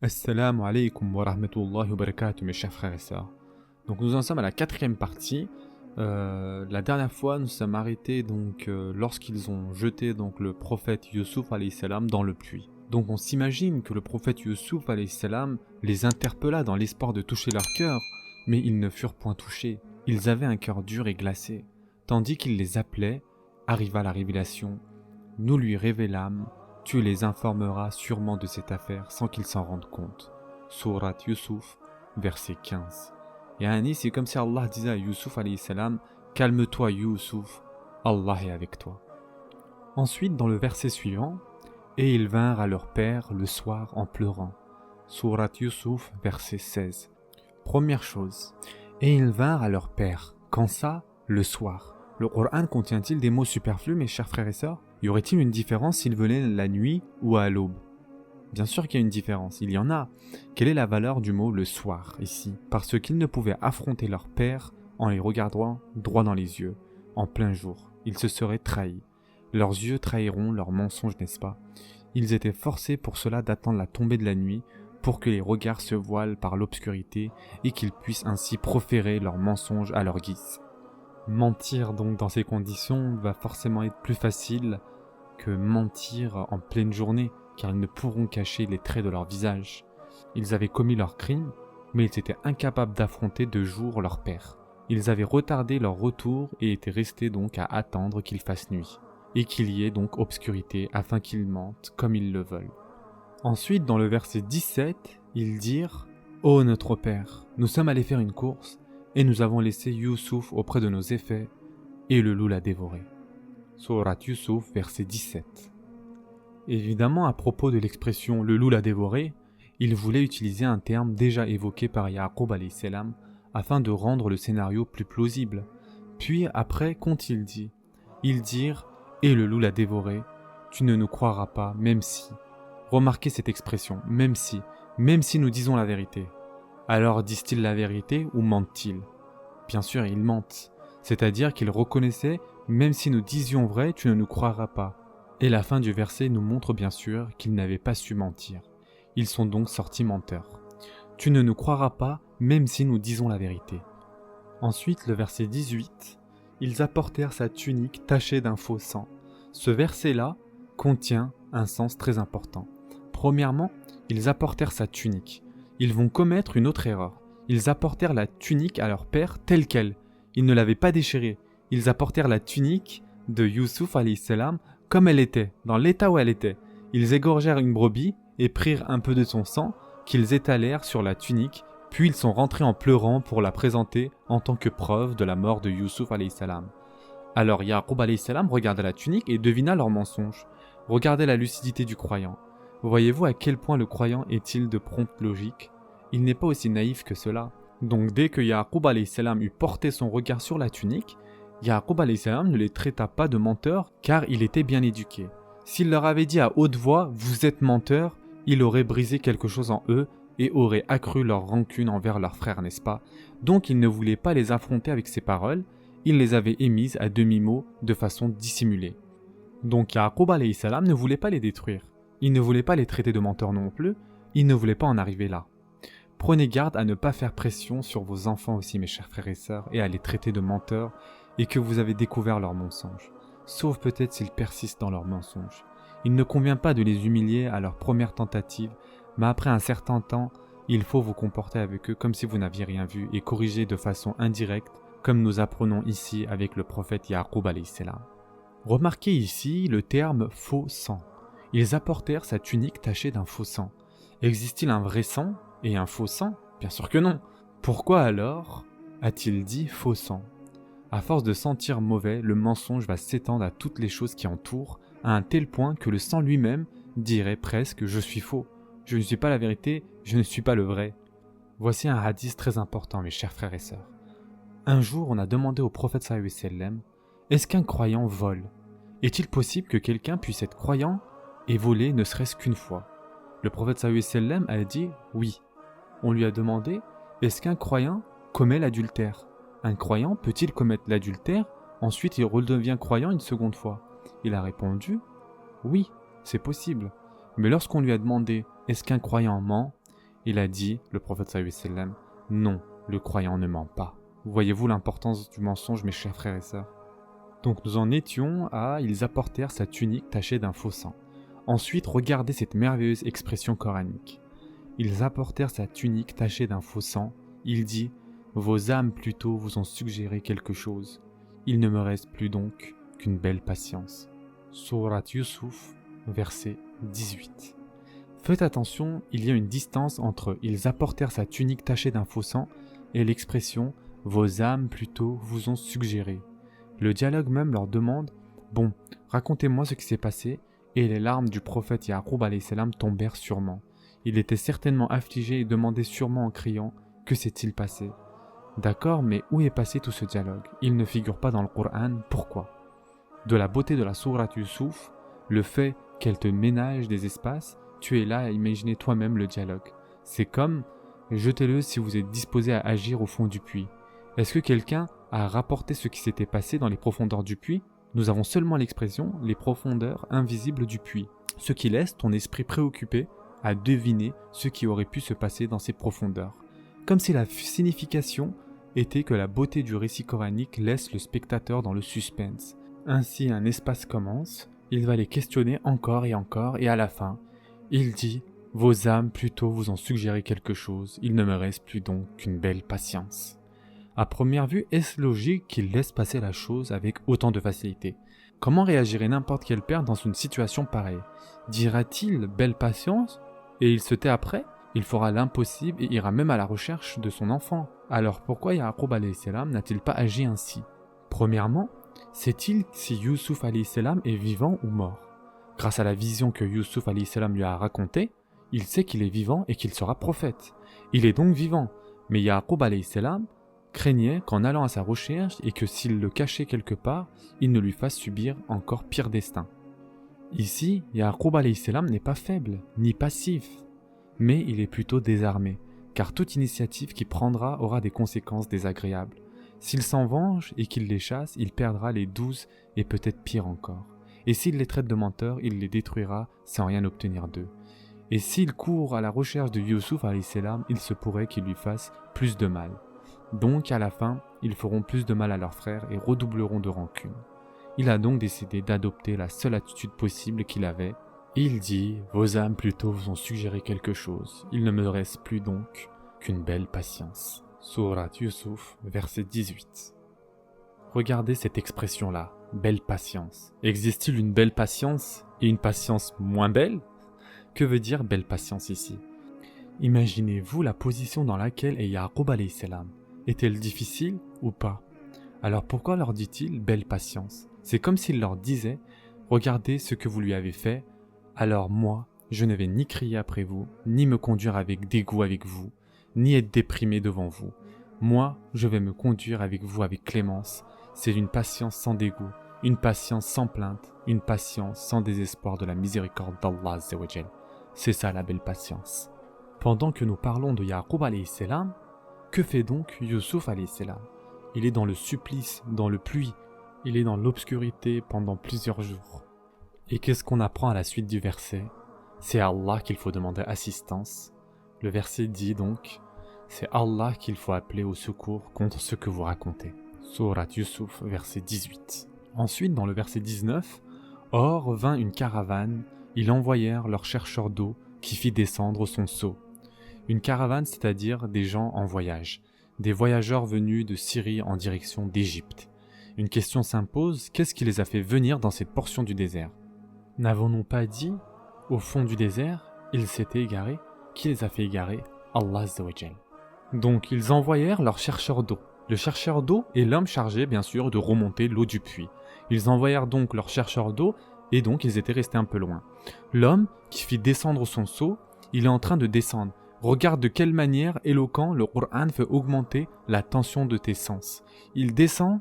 Assalamu alaikum wa rahmatullahi wa barakatuh, mes chers frères et sœurs. Donc nous en sommes à la quatrième partie. La dernière fois, nous sommes arrêtés lorsqu'ils ont jeté le prophète Youssouf alayhi salam dans le puits. Donc on s'imagine que le prophète Youssouf alayhi salam les interpella dans l'espoir de toucher leur cœur, mais ils ne furent point touchés. Ils avaient un cœur dur et glacé. Tandis qu'il les appelait, arriva la révélation. Nous lui révélâmes. Tu les informeras sûrement de cette affaire sans qu'ils s'en rendent compte. Sourate Youssouf, verset 15. Yani, c'est comme si Allah disait à Youssouf alayhi salam, calme-toi Youssouf, Allah est avec toi. Ensuite, dans le verset suivant, et ils vinrent à leur père le soir en pleurant. Sourate Youssouf, verset 16. Première chose, et ils vinrent à leur père. Quand ça? Le soir. Le Coran contient-il des mots superflus, mes chers frères et sœurs? Y aurait-il une différence s'ils venaient la nuit ou à l'aube? Bien sûr qu'il y a une différence, il y en a. Quelle est la valeur du mot le soir ici? Parce qu'ils ne pouvaient affronter leur père en les regardant droit dans les yeux, en plein jour. Ils se seraient trahis. Leurs yeux trahiront leurs mensonges, n'est-ce pas? Ils étaient forcés pour cela d'attendre la tombée de la nuit pour que les regards se voilent par l'obscurité et qu'ils puissent ainsi proférer leurs mensonges à leur guise. Mentir donc dans ces conditions va forcément être plus facile que mentir en pleine journée, car ils ne pourront cacher les traits de leur visage. Ils avaient commis leur crime, mais ils étaient incapables d'affronter de jour leur père. Ils avaient retardé leur retour et étaient restés donc à attendre qu'il fasse nuit, et qu'il y ait donc obscurité afin qu'ils mentent comme ils le veulent. Ensuite, dans le verset 17, ils dirent « Ô notre père, nous sommes allés faire une course, et nous avons laissé Youssouf auprès de nos effets, et le loup l'a dévoré. » Sourate Youssouf, verset 17. Évidemment, à propos de l'expression « le loup l'a dévoré », il voulait utiliser un terme déjà évoqué par Yaqub alayhi salam afin de rendre le scénario plus plausible. Puis après, qu'ont-ils dit? Ils dirent « et le loup l'a dévoré, tu ne nous croiras pas, même si… » Remarquez cette expression « même si » nous disons la vérité. Alors disent-ils la vérité ou mentent-ils? Bien sûr, ils mentent. C'est-à-dire qu'ils reconnaissaient « même si nous disions vrai, tu ne nous croiras pas ». Et la fin du verset nous montre bien sûr qu'ils n'avaient pas su mentir. Ils sont donc sortis menteurs. « Tu ne nous croiras pas, même si nous disons la vérité ». Ensuite, le verset 18. Ils apportèrent sa tunique tachée d'un faux sang. Ce verset-là contient un sens très important. Premièrement, ils apportèrent sa tunique. Ils vont commettre une autre erreur. Ils apportèrent la tunique à leur père telle quelle. Ils ne l'avaient pas déchirée. Ils apportèrent la tunique de Youssouf alayhi salam comme elle était, dans l'état où elle était. Ils égorgèrent une brebis et prirent un peu de son sang qu'ils étalèrent sur la tunique, puis ils sont rentrés en pleurant pour la présenter en tant que preuve de la mort de Youssouf alayhi salam. Alors Yaqub alayhi salam regarda la tunique et devina leur mensonge. Regardez la lucidité du croyant. Voyez-vous à quel point le croyant est-il de prompte logique? Il n'est pas aussi naïf que cela. Donc dès que Yaqub alayhi salam eut porté son regard sur la tunique, Yaqub alayhi salam ne les traita pas de menteurs car il était bien éduqué. S'il leur avait dit à haute voix « vous êtes menteurs », il aurait brisé quelque chose en eux et aurait accru leur rancune envers leurs frères, n'est-ce pas? Donc il ne voulait pas les affronter avec ses paroles, il les avait émises à demi-mot de façon dissimulée. Donc Yaqub alayhi salam ne voulait pas les détruire. Il ne voulait pas les traiter de menteurs non plus, il ne voulait pas en arriver là. Prenez garde à ne pas faire pression sur vos enfants aussi, mes chers frères et sœurs, et à les traiter de menteurs et que vous avez découvert leurs mensonges. Sauf peut-être s'ils persistent dans leurs mensonges. Il ne convient pas de les humilier à leur première tentative, mais après un certain temps, il faut vous comporter avec eux comme si vous n'aviez rien vu et corriger de façon indirecte, comme nous apprenons ici avec le prophète Yaqub alayhi salam. Remarquez ici le terme « faux sang ». Ils apportèrent sa tunique tachée d'un faux sang. Existe-t-il un vrai sang et un faux sang? Bien sûr que non. Pourquoi alors a-t-il dit faux sang? À force de sentir mauvais, le mensonge va s'étendre à toutes les choses qui entourent, à un tel point que le sang lui-même dirait presque « je suis faux, je ne suis pas la vérité, je ne suis pas le vrai ». Voici un hadith très important, mes chers frères et sœurs. Un jour, on a demandé au prophète sallallahu alayhi wa sallam « Est-ce qu'un croyant vole? Est-il possible que quelqu'un puisse être croyant et voler ne serait-ce qu'une fois ?» Le prophète sallallahu alayhi wa sallam a dit « Oui ». On lui a demandé « Est-ce qu'un croyant commet l'adultère? Un croyant peut-il commettre l'adultère, ensuite il redevient croyant une seconde fois ?» Il a répondu « Oui, c'est possible. » Mais lorsqu'on lui a demandé « Est-ce qu'un croyant ment ?» Il a dit, le prophète sallallahu alayhi wa sallam, non, le croyant ne ment pas. Voyez-vous l'importance du mensonge, mes chers frères et sœurs? Donc nous en étions à « ils apportèrent sa tunique tachée d'un faux sang ». Ensuite, regardez cette merveilleuse expression coranique. Ils apportèrent sa tunique tachée d'un faux sang. Il dit « Vos âmes plutôt vous ont suggéré quelque chose. Il ne me reste plus donc qu'une belle patience. » Sourate Yusuf, verset 18. Faites attention, il y a une distance entre « ils apportèrent sa tunique tachée d'un faux sang » et l'expression « vos âmes plutôt vous ont suggéré ». Le dialogue même leur demande « Bon, racontez-moi ce qui s'est passé » et les larmes du prophète Ya'qub alayhi salam tombèrent sûrement. Il était certainement affligé et demandait sûrement en criant « Que s'est-il passé ?» D'accord, mais où est passé tout ce dialogue? Il ne figure pas dans le Coran, pourquoi? De la beauté de la sourate Yusuf, le fait qu'elle te ménage des espaces, tu es là à imaginer toi-même le dialogue. C'est comme « jetez-le si vous êtes disposé à agir au fond du puits ». Est-ce que quelqu'un a rapporté ce qui s'était passé dans les profondeurs du puits? Nous avons seulement l'expression « les profondeurs invisibles du puits », ce qui laisse ton esprit préoccupé à deviner ce qui aurait pu se passer dans ces profondeurs. Comme si la signification était que la beauté du récit coranique laisse le spectateur dans le suspense. Ainsi un espace commence, il va les questionner encore et à la fin, il dit « Vos âmes plutôt vous ont suggéré quelque chose, il ne me reste plus donc qu'une belle patience. » À première vue, est-ce logique qu'il laisse passer la chose avec autant de facilité? Comment réagirait n'importe quel père dans une situation pareille? Dira-t-il « belle patience » et il se tait après? Il fera l'impossible et ira même à la recherche de son enfant. Alors pourquoi Ya'qub alayhi salam n'a-t-il pas agi ainsi? Premièrement, sait-il si Yusuf alayhi salam est vivant ou mort? Grâce à la vision que Yusuf alayhi salam lui a racontée, il sait qu'il est vivant et qu'il sera prophète. Il est donc vivant, mais Ya'qub alayhi salam craignait qu'en allant à sa recherche et que s'il le cachait quelque part, il ne lui fasse subir encore pire destin. Ici, Ya'qub alayhi salam n'est pas faible, ni passif, mais il est plutôt désarmé, car toute initiative qu'il prendra aura des conséquences désagréables. S'il s'en venge et qu'il les chasse, il perdra les 12 et peut-être pire encore. Et s'il les traite de menteurs, il les détruira sans rien obtenir d'eux. Et s'il court à la recherche de Yusuf alayhi salam, il se pourrait qu'il lui fasse plus de mal. Donc à la fin, ils feront plus de mal à leur frère et redoubleront de rancune. Il a donc décidé d'adopter la seule attitude possible qu'il avait. Il dit « Vos âmes plutôt vous ont suggéré quelque chose, il ne me reste plus donc qu'une belle patience. » Sourate Yusuf, verset 18. Regardez cette expression-là, « belle patience ». Existe-t-il une belle patience et une patience moins belle? Que veut dire belle patience ici? Imaginez-vous la position dans laquelle est Ya'qub alayhi salam. Est-elle difficile ou pas? Alors pourquoi leur dit-il belle patience? C'est comme s'il leur disait « Regardez ce que vous lui avez fait, alors moi, je ne vais ni crier après vous, ni me conduire avec dégoût avec vous, ni être déprimé devant vous. Moi, je vais me conduire avec vous avec clémence. C'est une patience sans dégoût, une patience sans plainte, une patience sans désespoir de la miséricorde d'Allah Azza wa Jal. C'est ça la belle patience. » Pendant que nous parlons de Ya'qub alayhi salam, que fait donc Yusuf alayhi salam? Il est dans le supplice, dans le pluie, il est dans l'obscurité pendant plusieurs jours. Et qu'est-ce qu'on apprend à la suite du verset? C'est à Allah qu'il faut demander assistance. Le verset dit donc, c'est Allah qu'il faut appeler au secours contre ce que vous racontez. Sourate Yusuf, verset 18. Ensuite, dans le verset 19, Or vint une caravane, ils envoyèrent leur chercheur d'eau qui fit descendre son seau. Une caravane, c'est-à-dire des gens en voyage, des voyageurs venus de Syrie en direction d'Égypte. Une question s'impose, qu'est-ce qui les a fait venir dans cette portion du désert? N'avons-nous pas dit, au fond du désert, ils s'étaient égarés? Qui les a fait égarer? Allah Azza wa Jal. Donc ils envoyèrent leur chercheur d'eau. Le chercheur d'eau est l'homme chargé, bien sûr, de remonter l'eau du puits. Ils envoyèrent donc leur chercheur d'eau, et donc ils étaient restés un peu loin. L'homme qui fit descendre son seau, il est en train de descendre. Regarde de quelle manière éloquent le Coran fait augmenter la tension de tes sens. Il descend,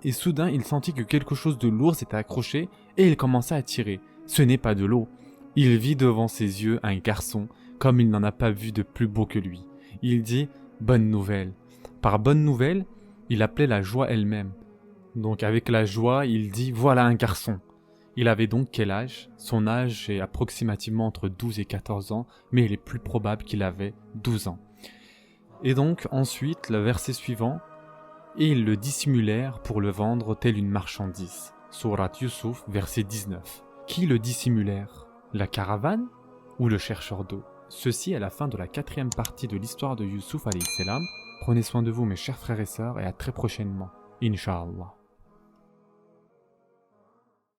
et soudain il sentit que quelque chose de lourd s'était accroché et il commença à tirer. Ce n'est pas de l'eau. Il vit devant ses yeux un garçon, comme il n'en a pas vu de plus beau que lui. Il dit « bonne nouvelle ». Par bonne nouvelle, il appelait la joie elle-même. Donc avec la joie, il dit « voilà un garçon ». Il avait donc quel âge? Son âge est approximativement entre 12 et 14 ans, mais il est plus probable qu'il avait 12 ans. Et donc ensuite, le verset suivant, « Et ils le dissimulèrent pour le vendre telle une marchandise ». Surat Yusuf, verset 19. Qui le dissimulèrent? La caravane ou le chercheur d'eau? Ceci est la fin de la 4e partie de l'histoire de Yusuf alayhi salam. Prenez soin de vous mes chers frères et sœurs et à très prochainement, Inch'Allah.